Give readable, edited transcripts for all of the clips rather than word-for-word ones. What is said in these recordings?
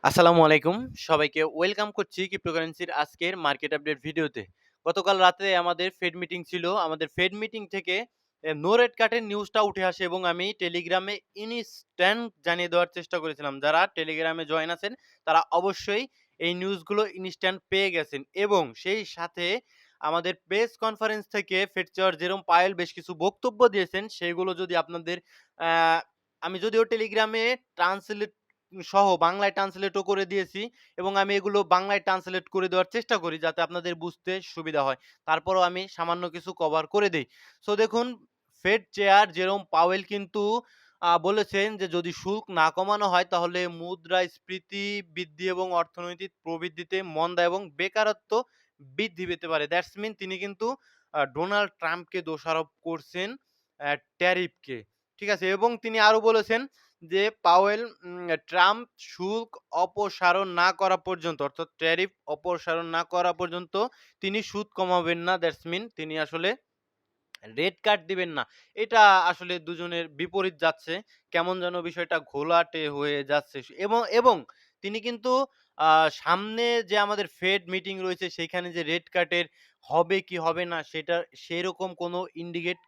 আসসালামু আলাইকুম। সবাইকে ওয়েলকাম করছি ক্রিপ্টোকারেন্সির আজকের মার্কেট আপডেট ভিডিওতে। গতকাল রাতে আমাদের ফেড মিটিং ছিল। আমাদের ফেড মিটিং থেকে নো রেট কাটের নিউজটা উঠে আসে এবং আমি টেলিগ্রামে ইনস্ট্যান্ট জানিয়ে দেওয়ার চেষ্টা করেছিলাম। যারা টেলিগ্রামে জয়েন আছেন তারা অবশ্যই এই নিউজগুলো ইনস্ট্যান্ট পেয়ে গেছেন এবং সেই সাথে আমাদের প্রেস কনফারেন্স থেকে ফেড চেয়ার জেরোম পাওয়েল বেশ কিছু বক্তব্য দিয়েছেন। সেগুলো যদি আপনাদের অ্যা আমি যদিও টেলিগ্রামে ট্রান্সলেট সহ বাংলায় ট্রান্সলেটও করে দিয়েছি এবং আমি এগুলো বাংলায় ট্রান্সলেট করে দেওয়ার চেষ্টা করি যাতে আপনাদের বুঝতে সুবিধা হয়। তারপরেও আমি সামান্য কিছু কভার করে দেই। সো দেখুন, ফেড চেয়ার জেরোম পাওয়েল কিন্তু বলেছেন যে যদি শুল্ক না কমানো হয় তাহলে মুদ্রাস্ফীতি বৃদ্ধি এবং অর্থনৈতিক প্রবৃদ্ধিতে মন্দা এবং বেকারত্ব বৃদ্ধি পেতে পারে। দ্যাটস মিন তিনি কিন্তু ডোনাল্ড ট্রাম্পকে দোষারোপ করছেন ট্যারিফকে। ঠিক আছে? এবং তিনি আরো বলেছেন যে পাওয়েল ট্রাম্প শুল্ক অপসারণ না করা পর্যন্ত অর্থাৎ ট্যারিফ অপসারণ না করা পর্যন্ত তিনি সুদ কমাবেন না। দ্যাটস মিন তিনি আসলে রেড কার্ড দিবেন না। এটা আসলে দুজনের বিপরীত যাচ্ছে। কেমন যেন বিষয়টা ঘোলাটে হয়ে যাচ্ছে। এবং তিনি কিন্তু আ সামনে যে আমাদের ফেড মিটিং রয়েছে সেখানে যে রেড কার্টের হবে কি হবে না সেটা সেরকম কোনো ইন্ডিকেট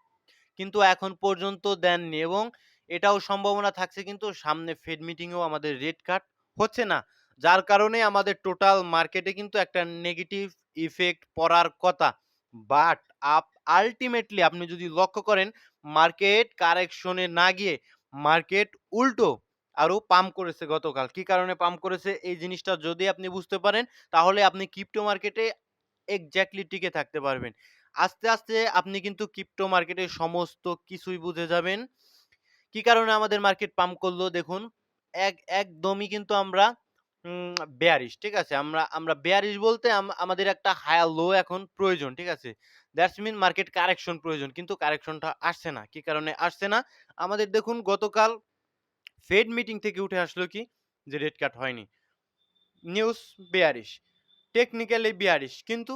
কিন্তু এখন পর্যন্ত দেননি এবং এটাও সম্ভাবনা থাকছে কিন্তু সামনে ফেড মিটিংয়েও আমাদের রেট কাট হচ্ছে না। যার কারণে আমাদের টোটাল মার্কেটে কিন্তু একটা নেগেটিভ ইফেক্ট পড়ার কথা। বাট আল্টিমেটলি আপনি যদি লক্ষ্য করেন মার্কেট কারেকশন এ না গিয়ে মার্কেট উল্টো আরো পাম্প করেছে গতকাল। কি কারণে পাম্প করেছে এই জিনিসটা যদি আপনি বুঝতে পারেন তাহলে আপনি ক্রিপ্টো মার্কেটে এক্সাক্টলি টিকে থাকতে পারবেন। আস্তে, আস্তে আপনি কিন্তু ক্রিপ্টো মার্কেটের সমস্ত কিছুই বুঝে যাবেন। কি কারণে আমাদের মার্কেট পাম্প করলো দেখুন, একদমই কিন্তু আমরা বেয়ারিশ, ঠিক আছে? আমরা বেয়ারিশ বলতে আমাদের একটা হায়ার লো এখন প্রয়োজন, ঠিক আছে? দ্যাটস মিন মার্কেট কারেকশন প্রয়োজন। কিন্তু কারেকশনটা আসছে না। কি কারণে আসছে না? আমাদের দেখুন গতকাল ফেড মিটিং থেকে উঠে আসলো কি? যে রেট কাট হয়নি। News bearish. টেকনিক্যালি বিয়ারিশ কিন্তু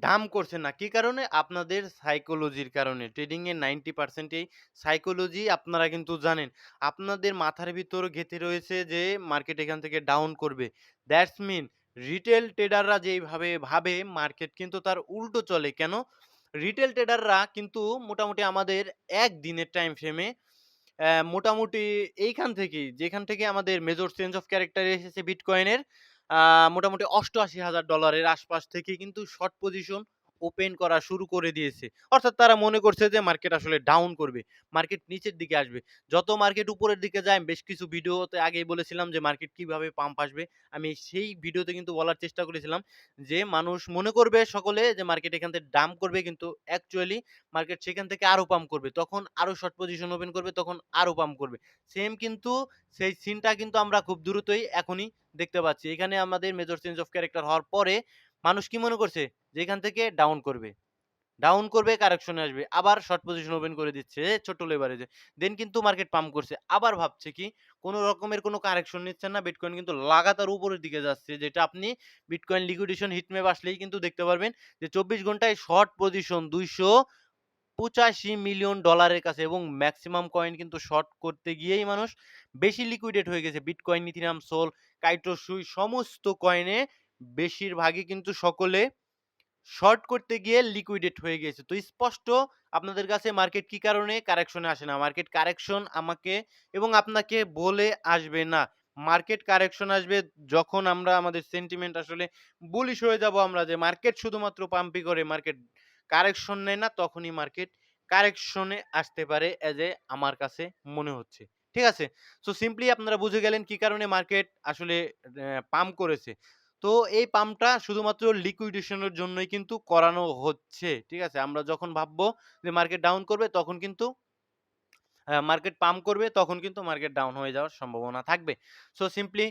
ডাম্প করছে না। কি কারণে? আপনাদের সাইকোলজির কারণে। ট্রেডিং এর 90% এই সাইকোলজি আপনারা কিন্তু জানেন। আপনাদের মাথার ভিতর গেঁথে রয়েছে যে মার্কেট এখান থেকে ডাউন করবে। দ্যাটস মিন রিটেল ট্রেডাররা যেইভাবে ভাবে মার্কেট কিন্তু তার উল্টো চলে। কেন? রিটেল ট্রেডাররা কিন্তু মোটামুটি আমাদের ১ দিনের টাইম ফ্রেমে মোটামুটি এইখান থেকেই যেখান থেকে আমাদের মেজর চেঞ্জ অফ ক্যারেক্টার এসেছে বিটকয়েনের আ মোটামুটি $৮৮,০০০ এর আশপাশ থেকে কিন্তু শর্ট পজিশন ওপেন করা শুরু করে দিয়েছে। অর্থাৎ তারা মনে করছে যে মার্কেট আসলে ডাউন করবে। মার্কেট নিচের দিকে আসবে। যত মার্কেট উপরের দিকে যায় বেশ কিছু ভিডিওতে আগেই বলেছিলাম যে মার্কেট কিভাবে পাম্প আসবে। আমি সেই ভিডিওতে কিন্তু বলার চেষ্টা করেছিলাম যে মানুষ মনে করবে সকলে যে মার্কেট এখান থেকে ডাম্প করবে কিন্তু অ্যাকচুয়ালি মার্কেট সেখান থেকে আরো পাম্প করবে। তখন আরো শর্ট পজিশন ওপেন করবে, তখন আরো পাম্প করবে। সেম কিন্তু সেই সিনটা কিন্তু আমরা খুব দ্রুতই এখনই দেখতে পাচ্ছি। এখানে আমাদের মেজর চেঞ্জ অফ ক্যারেক্টার হওয়ার পরে মানুষ কি মনে করছে? যে এখান থেকে ডাউন করবে। ডাউন করবে, কারেকশন এ আসবে। আবার শর্ট পজিশন ওপেন করে দিচ্ছে ছোট্ট লেভারেজে। দেন কিন্তু মার্কেট পাম্প করছে। আবার ভাবছে কি কোন রকমের কোন কারেকশন নিচ্ছে না। বিটকয়েন কিন্তু লাগাতার উপরের দিকে যাচ্ছে। যেটা আপনি বিটকয়েন লিকুইডেশন হিট ম্যাপ আসলেই কিন্তু দেখতে পারবেন যে ২৪ ঘন্টায় শর্ট পজিশন ২৮৫ মিলিয়ন ডলারের কাছে এবং মেক্সিমাম কয়েন কিন্তু শর্ট করতে গিয়েই মানুষ বেশি লিকুইডেট হয়ে গেছে। বিটকয়েন, ইথেরিয়াম, সোল, কাইটো, সুই সমস্ত কয়েনে বেশিরভাগই কিন্তু সকলে শর্ট করতে গিয়ে লিকুইডেট হয়ে গিয়েছে। তো স্পষ্ট আপনাদের কাছে মার্কেট কি কারণে কারেকশন এ আসে না। মার্কেট কারেকশন আমাকে এবং আপনাকে বলে আসবে না। মার্কেট কারেকশন আসবে যখন আমরা আমাদের সেন্টিমেন্ট আসলে বুলিশ হয়ে যাব আমরা যে মার্কেট শুধুমাত্র পাম্পই করে, মার্কেট কারেকশন নেয় না, তখনই মার্কেট কারেকশন এ আসতে পারে এজ এ আমার কাছে মনে হচ্ছে। ঠিক আছে? সো সিম্পলি আপনারা বুঝে গেলেন কি কারণে মার্কেট আসলে পাম্প করেছে। তো এই পাম্পটা শুধুমাত্র লিকুইডেশন এর জন্যই কিন্তু করানো হচ্ছে। ঠিক আছে? আমরা যখন ভাববো যে মার্কেট ডাউন করবে তখন কিন্তু মার্কেট পাম্প করবে তখন কিন্তু মার্কেট ডাউন হয়ে যাওয়ার সম্ভাবনা থাকবে। সো সিম্পলি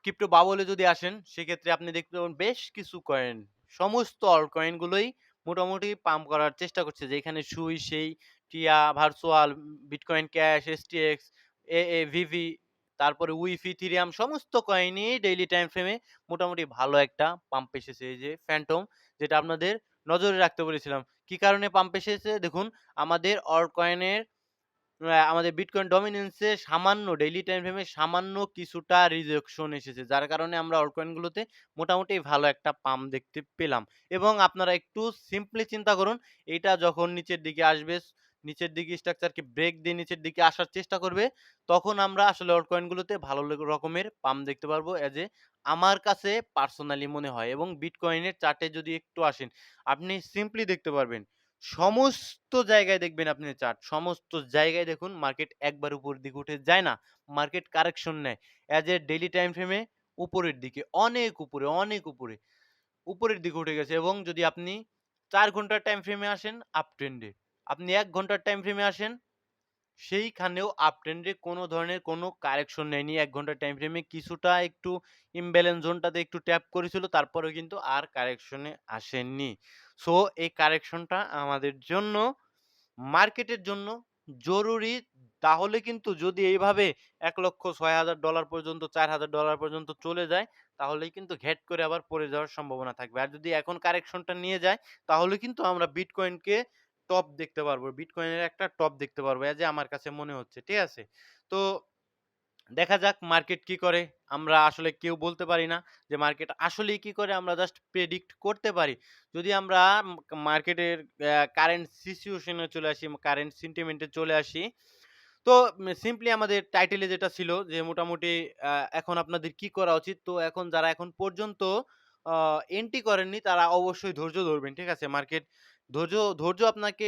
ক্রিপ্টো বাবল এ যদি আসেন সেক্ষেত্রে আপনি দেখতে পাবেন বেশ কিছু কয়েন সমস্ত অল্ট কয়েন গুলোই মোটামুটি পাম্প করার চেষ্টা করছে। যেখানে সুই, সেই, টিয়া, ভার্চুয়াল, বিটকয়েন ক্যাশ, এসটিএক্স, ভিভি, তারপরে উইফ, ইথেরিয়াম সমস্ত কয়েনই ডেইলি টাইম ফ্রেমে মোটামুটি ভালো একটা পাম্প এসেছে। এই যে ফ্যান্টম যেটা আপনাদের নজরে রাখতে বলেছিলাম। কি কারণে পাম্প এসেছে? দেখুন আমাদের অল্ট কয়েনের আমাদের বিটকয়েন ডমিনেন্সে সামান্য ডেইলি টাইম ফ্রেমে সামান্য কিছুটা রিজেকশন এসেছে। যার কারণে আমরা অল্টকয়েন গুলোতে মোটামুটি ভালো একটা পাম্প দেখতে পেলাম। এবং আপনারা একটু সিম্পলি চিন্তা করুন, এইটা যখন নিচের দিকে আসবে, নিচের দিকে স্ট্রাকচারকে ব্রেক দিয়ে নিচের দিকে আসার চেষ্টা করবে, তখন আমরা আসলে অল্টকয়েন গুলোতে ভালো রকমের পাম্প দেখতে পারবো এজ এ আমার কাছে পার্সোনালি মনে হয়। এবং বিটকয়েনের চার্টে যদি একটু আসেন, আপনি সিম্পলি দেখতে পারবেন সমস্ত জায়গায় দেখবেন আপনি চার্ট। সমস্ত জায়গায় দেখুন মার্কেট একবার উপরের দিকে উঠে যায় না। মার্কেট কারেকশন নেয়। এজ এ ডেইলি টাইম ফ্রেমে উপরের দিকে অনেক উপরে, অনেক উপরে, উপরের দিকে উঠে গেছে। এবং যদি আপনি ৪ ঘন্টার টাইম ফ্রেমে আসেন আপ ট্রেন্ডে। আপনি ১ ঘন্টার টাইম ফ্রেমে আসেন, সেইখানেও আপ ট্রেন্ডে কোনো ধরনের কোনো কারেকশন নেয়নি। ১ ঘন্টার টাইম ফ্রেমে কিছুটা একটু ইমব্যালেন্স জোনটাতে একটু ট্যাপ করেছিল। তারপরেও কিন্তু আর কারেকশনে আসেননি। সো এই কারেকশনটা আমাদের জন্য, মার্কেটের জন্য জরুরি। তাহলে কিন্তু যদি এইভাবে $১,৬০০০ পর্যন্ত, $৪,০০০ পর্যন্ত চলে যায়, তাহলেই কিন্তু ঘ্যাট করে আবার পড়ে যাওয়ার সম্ভাবনা থাকবে। আর যদি এখন কারেকশনটা নিয়ে যায়, তাহলে কিন্তু আমরা বিটকয়েনকে টপ দেখতে পারবো। বিটকয়েনের একটা টপ দেখতে পারবো। এই যে আমার কাছে মনে হচ্ছে। ঠিক আছে? তো দেখা যাক মার্কেট কি করে। আমরা আসলে কেউ বলতে পারি না যে মার্কেট আসলেই কি করে, আমরা জাস্ট প্রেডিক্ট করতে পারি। যদি আমরা মার্কেটের কারেন্ট সিচুয়েশন এ চলে আসি, কারেন্ট সেন্টিমেন্ট এ চলে আসি, তো সিম্পলি আমাদের টাইটেলে যেটা ছিল যে মোটামুটি এখন আপনাদের কি করা উচিত? তো এখন যারা এখন পর্যন্ত আ এন্ট্রি করেননি তারা অবশ্যই ধৈর্য ধরবেন। ঠিক আছে? মার্কেট ধৈর্য ধৈর্য আপনাকে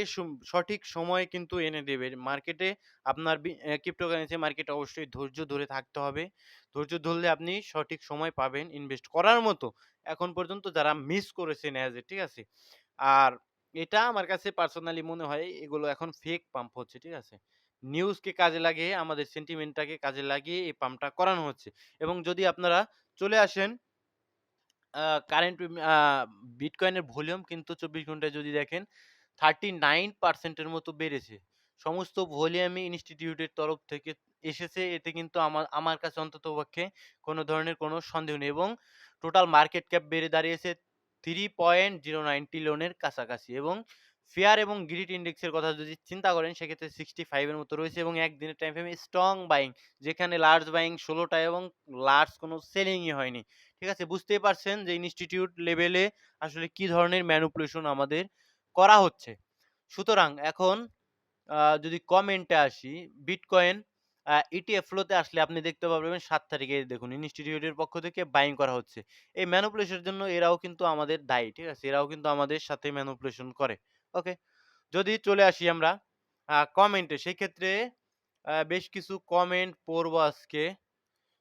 সঠিক সময় কিন্তু এনে দেবে। মার্কেটে আপনার ক্রিপ্টোকারেন্সি মার্কেটে অবশ্যই ধৈর্য ধরে থাকতে হবে। ধৈর্য ধরলে আপনি সঠিক সময় পাবেন ইনভেস্ট করার মতো। এখন পর্যন্ত যারা মিস করেছেন অ্যাজ এ, ঠিক আছে? আর এটা আমার কাছে পার্সোনালি মনে হয় এগুলো এখন ফেক পাম্প হচ্ছে। ঠিক আছে? নিউজকে কাজে লাগিয়ে আমাদের সেন্টিমেন্টটাকে কাজে লাগিয়ে এই পাম্পটা করানো হচ্ছে। এবং যদি আপনারা চলে আসেন আ কারেন্ট আ বিটকয়েনের ভলিউম কিন্তু ২৪ ঘন্টায় যদি দেখেন 39% এর মতো বেড়েছে। সমস্ত ভলিউমই ইনস্টিটিউটের তরফ থেকে এসেছে। এতে কিন্তু আমার কাছে অন্ততপক্ষে কোনো ধরনের কোনো সন্দেহ নেই। এবং টোটাল মার্কেট ক্যাপ বেড়ে দাঁড়িয়েছে 3.09 ট্রিলিয়নের কাছাকাছি। এবং ফেয়ার এবং গ্রিড ইনডেক্সের কথা যদি চিন্তা করেন সেক্ষেত্রে 65 এর মতো রয়েছে। এবং একদিনের টাইম ফ্রেমে স্ট্রং বাইং, যেখানে লার্জ বাইং ১৬ টা এবং লার্জ কোনো সেলিংই হয়নি। ঠিক আছে? বুঝতেই পারছেন যে ইনস্টিটিউট লেভেলে আসলে কি ধরনের ম্যানিপুলেশন আমাদের করা হচ্ছে। সুতরাং এখন যদি কমেন্টে আসি, বিটকয়েন ইটিএফ ফ্লোতে আসলে আপনি দেখতে পারবেন ৭ তারিখে দেখুন ইনস্টিটিউটের পক্ষ থেকে বাইং করা হচ্ছে। এই ম্যানিপুলেশনের জন্য এরাও কিন্তু আমাদের দায়ী। ঠিক আছে? এরাও কিন্তু আমাদের সাথে ম্যানিপুলেশন করে। ওকে? যদি চলে আসি আমরা কমেন্টে, সেক্ষেত্রে বেশ কিছু কমেন্ট পড়বো আজকে।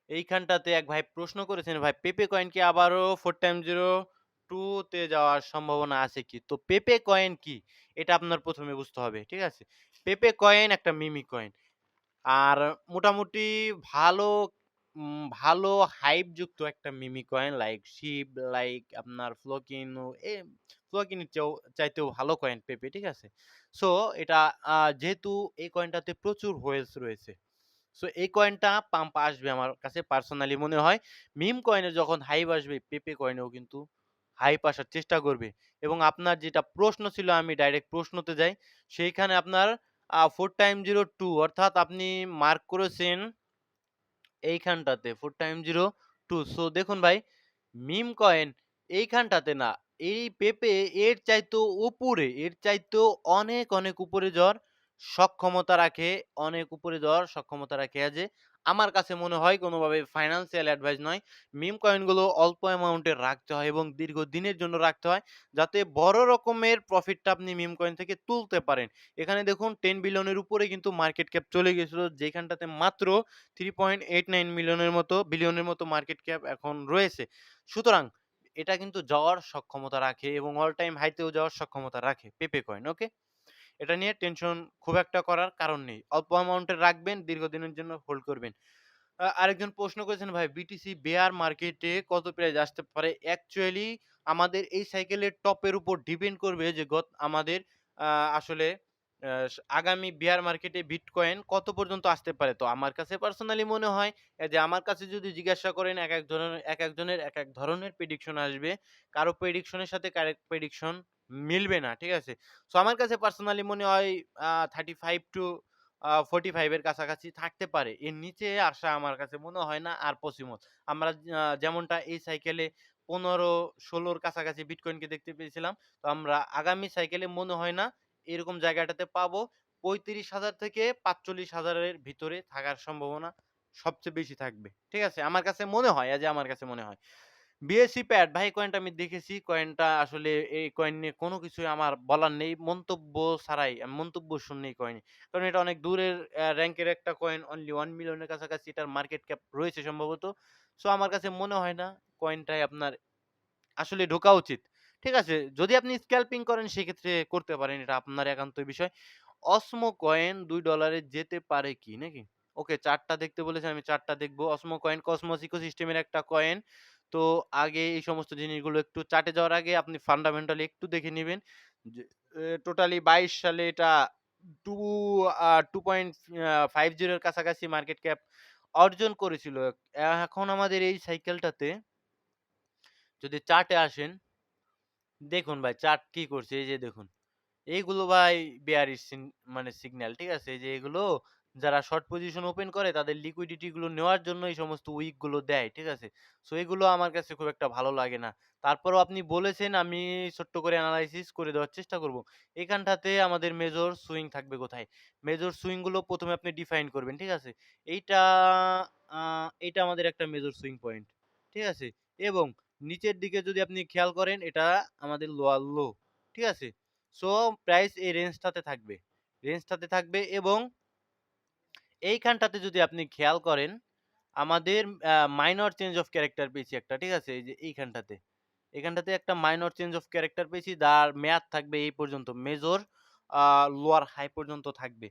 এইখানটাতে এক ভাই প্রশ্ন করেছেন, ভাই পেপে কয়েন কি আবারও 4x02 তে যাওয়ার সম্ভাবনা আছে কি? তো পেপে কয়েন কি? এটা আপনার ১ম এ বুঝতে হবে। ঠিক আছে? পেপে কয়েন একটা মিমি কয়েন। আর মোটামুটি ভালো ভালো হাইপ যুক্ত একটা মিমি কয়েন লাইক শিব, লাইক আপনার ফ্লোকিনো, ফ্লোকিনের চাইতেও ভালো কয়েন পেপে। ঠিক আছে? সো এটা যেহেতু এই কয়েনটাতে প্রচুর হোয়েলস রয়েছে। সো এই কয়েনটা পাম্প আসবে আমার কাছে পার্সোনালি মনে হয়। মিম কয়েনের যখন হাইপ আসবে, পেপে কয়েনেও কিন্তু হাইপ আসার চেষ্টা করবে। এবং আপনার যেটা প্রশ্ন ছিল আমি ডাইরেক্ট প্রশ্নতে যাই। সেইখানে আপনার 4x02 অর্থাৎ আপনি মার্ক করেছেন এইখানটাতে 4x02। সো দেখুন ভাই, মিম কয়েন এইখানটাতে না, এই পেপে এর চাইতেও উপরে, এর চাইতেও অনেক, অনেক উপরে যাওয়ার সক্ষমতা রাখে, অনেক উপরে যাওয়ার সক্ষমতা রাখে। যে আমার কাছে মনে হয় কোনোভাবে ফাইন্যান্সিয়াল অ্যাডভাইস নয়। মিম কয়েনগুলো অল্প অ্যামাউন্টের রাখতে হয় এবং দীর্ঘদিনের জন্য রাখতে হয়, যাতে বড় রকমের প্রফিটটা আপনি মিম কয়েন থেকে তুলতে পারেন। এখানে দেখুন 10 বিলিয়নের উপরে কিন্তু মার্কেট ক্যাপ চলে গেছিল, যেখানটাতে মাত্র 3.89 বিলিয়নের মতো মার্কেট ক্যাপ এখন রয়েছে। সুতরাং এটা কিন্তু যাওয়ার সক্ষমতা রাখে এবং অল টাইম হাইতেও যাওয়ার সক্ষমতা রাখে পেপে কয়েন। ওকে? এটা নিয়ে টেনশন খুব একটা করার কারণ নেই। অল্প অ্যামাউন্টের রাখবেন, দীর্ঘদিনের জন্য হোল্ড করবেন। আরেকজন প্রশ্ন করেছেন, ভাই বিটিসি বেয়ার মার্কেটে কত প্রাইস আসতে পারে? অ্যাকচুয়ালি আমাদের এই সাইকেলের টপের উপর ডিপেন্ড করবে যে আমাদের আ আসলে আগামী বেয়ার মার্কেটে বিটকয়েন কত পর্যন্ত আসতে পারে। তো আমার কাছে পার্সোনালি মনে হয় যে আমার কাছে যদি জিজ্ঞাসা করেন একেকজনের একেক ধরনের প্রেডিকশন আসবে। কারো প্রেডিকশন এর সাথে কারো প্রেডিকশন মিলবে না। ঠিক আছে? সো আমার কাছে পার্সোনালি মনে হয় 35 টু 45 এর কাছাকাছি থাকতে পারে। এর নিচে আসা আমার কাছে মনে হয় না আর পসিবল। আমরা যেমনটা এই সাইকেলে 15-16 র কাছাকাছি বিটকয়েনকে দেখতে পেয়েছিলাম। তো আমরা আগামী সাইকেলে মনে হয় না এরকম জায়গাটাতে পাবো। 35,000 থেকে 45,000 এর ভিতরে থাকার সম্ভাবনা সবচেয়ে বেশি থাকবে। ঠিক আছে? আমার কাছে মনে হয়, আমার কাছে মনে হয়। বিএসসি প্যাড ভাই কয়েনটা আমি দেখেছি। কয়েনটা আসলে এই কয়েন নিয়ে কোনো কিছুই আমার বলার নেই। মন্তব্য ছাড়াই আমি মন্তব্য শূন্য এই কয়েনে। কারণ এটা অনেক দূরের র‍্যাংকের একটা কয়েন। অনলি 1 মিলিয়ন এর কাছাকাছি এটার মার্কেট ক্যাপ রয়েছে সম্ভবত। সো আমার কাছে মনে হয় না কয়েনটায় আপনার আসলে ঢোকা উচিত। ঠিক আছে? যদি আপনি স্ক্যালপিং করেন সেক্ষেত্রে করতে পারেন। এটা আপনার একান্তই বিষয়। অসমো কয়েন $2 এ যেতে পারে কি নাকি? ওকে, চার্টটা দেখতে বলেছেন, আমি চার্টটা দেখব। অসমো কয়েন কসমোস ইকোসিস্টেমের একটা কয়েন। তো আগে এই সমস্ত জিনিসগুলো একটু চার্টে যাওয়ার আগে আপনি ফান্ডামেন্টালি একটু দেখে নিবেন। যে টোটালি ২২ সালে এটা 2 2.50 এর কাছাকাছি মার্কেট ক্যাপ অর্জন করেছিল। এখন আমাদের এই সাইকেলটাতে যদি চার্টে আসেন, দেখুন ভাই চার্ট কি করছে, এই যে দেখুন। এইগুলো ভাই বেয়ারিশ মানে সিগন্যাল, ঠিক আছে? এই যে এগুলো যারা শর্ট পজিশন ওপেন করে তাদের লিকুইডিটি গুলো নেওয়ার জন্য এই সমস্ত উইক গুলো দেয়, ঠিক আছে? সো এগুলো আমার কাছে খুব একটা ভালো লাগে না। তারপরেও আপনি বলেছেন, আমি ছোট্ট করে এনালাইসিস করে দেওয়ার চেষ্টা করব। এখানটাতে আমাদের মেজর সুইং থাকবে কোথায়? মেজর সুইং গুলো ১ম এ আপনি ডিফাইন করবেন, ঠিক আছে? এইটা এইটা আমাদের একটা মেজর সুইং পয়েন্ট, ঠিক আছে? এবং নিচের দিকে যদি আপনি খেয়াল করেন এটা আমাদের লোয়ার লো, ঠিক আছে? সো প্রাইস এই রেঞ্জটাতে থাকবে। রেঞ্জটাতে থাকবে এবং এইখানটাতে যদি আপনি খেয়াল করেন, আমাদের মাইনর চেঞ্জ অফ ক্যারেক্টার পেয়েছি একটা, ঠিক আছে? এই যে এইখানটাতে। এখানটাতে একটা মাইনর চেঞ্জ অফ ক্যারেক্টার পেয়েছি যার মেয়াদ থাকবে এই পর্যন্ত। মেজর আ লোয়ার হাই পর্যন্ত থাকবে।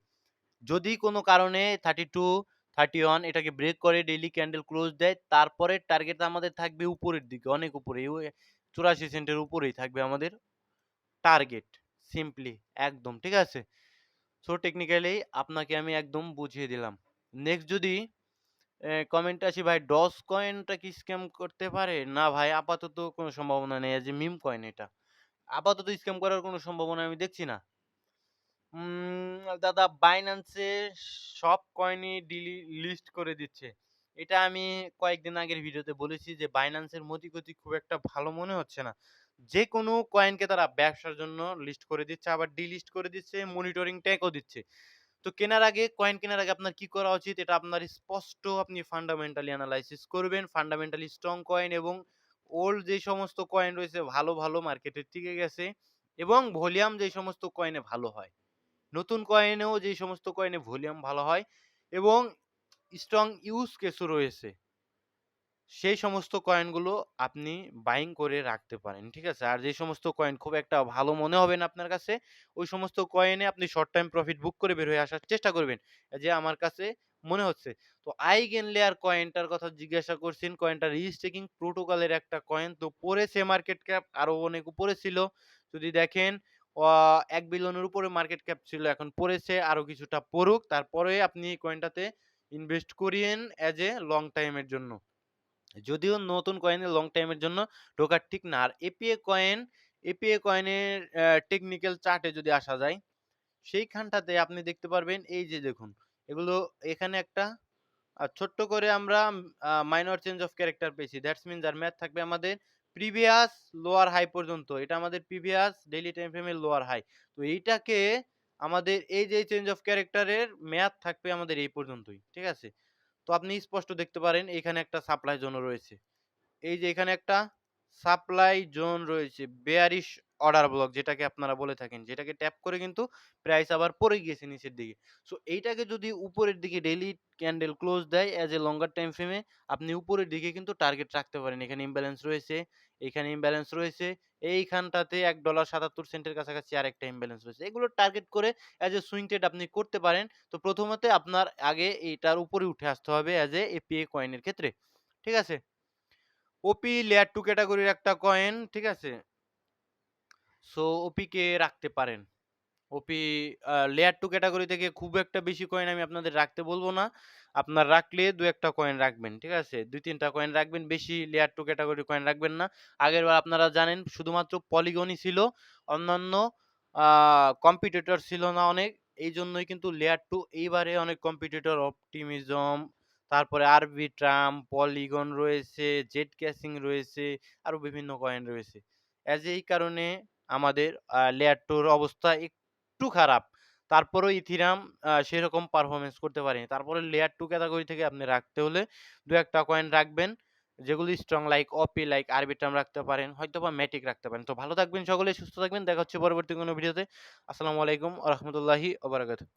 যদি কোনো কারণে 32, 31 এটাকে ব্রেক করে ডেইলি ক্যান্ডেল ক্লোজ দেয়, তারপরের টার্গেট আমাদের থাকবে উপরের দিকে, অনেক উপরে। 84 সেন্টের উপরেই থাকবে আমাদের টার্গেট। সিম্পলি একদম, ঠিক আছে? সো টেকনিক্যালি আপনাকে আমি একদম বুঝিয়ে দিলাম। নেক্সট যদি কমেন্টে আসি, ভাই ডজ কয়েনটা কি স্ক্যাম করতে পারে? না ভাই, আপাতত কোনো সম্ভাবনা নেই। যে মিম কয়েন এটা। আপাতত স্ক্যাম করার কোনো সম্ভাবনা আমি দেখছি না। দাদা বাইন্যান্সে সব কয়েনই লিস্ট করে দিচ্ছে। এটা আমি কয়েকদিন আগের ভিডিওতে বলেছি যে বাইন্যান্সের মতি-গতি খুব একটা ভালো মনে হচ্ছে না। যেকোনো কয়েনকে তারা ব্যবসার জন্য লিস্ট করে দিচ্ছে, আবার ডিলিস্ট করে দিচ্ছে, মনিটরিং ট্যাগও দিচ্ছে। তো কেনার আগে, কয়েন কেনার আগে আপনার কি করা উচিত? এটা আপনার স্পষ্ট আপনি ফান্ডামেন্টালি এনালাইসিস করবেন। ফান্ডামেন্টালি স্ট্রং কয়েন এবং ওল্ড যে সমস্ত কয়েন রয়েছে ভালো, ভালো মার্কেটে টিকে গেছে এবং ভলিউম যেই সমস্ত কয়েনে ভালো হয়। নতুন কয়েনেও যেই সমস্ত কয়েনে ভলিউম ভালো হয় এবং স্ট্রং ইউজ কেসও রয়েছে, সেই সমস্ত কয়েনগুলো আপনি বাইং করে রাখতে পারেন। ঠিক আছে? আর যে সমস্ত কয়েন খুব একটা ভালো মনে হবে না আপনার কাছে, ওই সমস্ত কয়েনে আপনি শর্ট টাইম প্রফিট বুক করে বের হয়ে আসার চেষ্টা করবেন। যে আমার কাছে মনে হচ্ছে। তো আইগেন লেয়ার কয়েনটার কথা জিজ্ঞাসা করছেন। কয়েনটা রিস্টেকিং প্রোটোকলের একটা কয়েন। তো পড়েছে মার্কেট ক্যাপ আরো অনেক উপরে ছিল। যদি দেখেন অ ১ বিলিয়নের উপরে মার্কেট ক্যাপ ছিল। এখন পড়েছে, আরো কিছুটা পড়ুক। তারপরে আপনি এই কয়েনটাতে ইনভেস্ট করিয়েন এজ এ লং টাইম এর জন্য। যদিও নতুন কয়েনে লং টাইমের জন্য ঢোকা ঠিক না। আর এপিএ কয়েনের টেকনিক্যাল চার্টে যদি আসা যায়, সেইখানটাতে আপনি দেখতে পারবেন এই যে দেখুন, এগুলো এখানে একটা ছোট্ট করে আমরা মাইনর চেঞ্জ অফ ক্যারেক্টার পেয়েছি। দ্যাটস মিন যার মেয়াদ থাকবে আমাদের প্রিভিয়াস লোয়ার হাই পর্যন্ত। এটা আমাদের প্রিভিয়াস ডেইলি টাইম ফ্রেমের লোয়ার হাই। তো এইটাকে আমাদের এই যে চেঞ্জ অফ ক্যারেক্টারের মেয়াদ থাকবে আমাদের এই পর্যন্তই। ঠিক আছে? তো আপনি স্পষ্ট দেখতে পারেন এখানে একটা সাপ্লাই জোনও রয়েছে। এই যে এখানে একটা সাপ্লাই জোন রয়েছে, বেয়ারিশ অর্ডার ব্লক যেটাকে আপনারা বলে থাকেন। যেটাকে ট্যাপ করে কিন্তু প্রাইস আবার পড়ে গিয়েছে নিচের দিকে। সো এইটাকে যদি উপরের দিকে ডেইলি ক্যান্ডেল ক্লোজ দেয় এজ এ লঙ্গার টাইম ফ্রেমে, আপনি উপরের দিকে কিন্তু টার্গেট রাখতে পারেন। এখানে ইমব্যালেন্স রয়েছে, এখানে ইমব্যালেন্স রয়েছে, এইখানটাতে $1.77 এর কাছাকাছি আরেকটা ইমব্যালেন্স রয়েছে। এগুলো টার্গেট করে এজ এ সুইং ট্রেড আপনি করতে পারেন। তো প্রথমত আপনার আগে এইটার উপরে উঠে আসতে হবে এজ এ এপিএ কয়েনের ক্ষেত্রে। ঠিক আছে? ওপি লেয়ার 2 ক্যাটেগরির একটা কয়েন, ঠিক আছে? সো ওপি কে রাখতে পারেন। ওপি লেয়ার 2 ক্যাটেগরি থেকে খুব একটা বেশি কয়েন আমি আপনাদের রাখতে বলব না। আপনার রাখলে ২-১ টা কয়েন রাখবেন। ঠিক আছে? ২-৩ টা কয়েন রাখবেন। বেশি লেয়ার 2 ক্যাটেগরির কয়েন রাখবেন না। আগেরবার আপনারা জানেন শুধুমাত্র পলিগনই ছিল। অন্যান্য আ কম্পিটিটর ছিল না অনেক। এইজন্যই কিন্তু লেয়ার 2 এইবারে অনেক কম্পিটিটর অপটিমিজম, তারপরে আরবিট্রাম, পলিগন রয়েছে, জেট ক্যাসিং রয়েছে, আরো বিভিন্ন কয়েন রয়েছে। এই কারণে আমাদের লেয়ার 2 র অবস্থা একটু খারাপ। তারপরেও ইথিরাম সেরকম পারফরম্যান্স করতে পারেনি। তারপরে লেয়ার 2 ক্যাটেগরি থেকে আপনি রাখতে হলে ২-১ টা কয়েন রাখবেন। যেগুলো স্ট্রং লাইক অপি, লাইক আরবিট্রাম রাখতে পারেন, হয়তোবা ম্যাটিক রাখতে পারেন। তো ভালো থাকবেন সকলেই, সুস্থ থাকবেন। দেখা হচ্ছে পরবর্তী কোনো ভিডিওতে। আসসালামু আলাইকুম ওয়া রাহমাতুল্লাহি ওয়া বারাকাতুহু।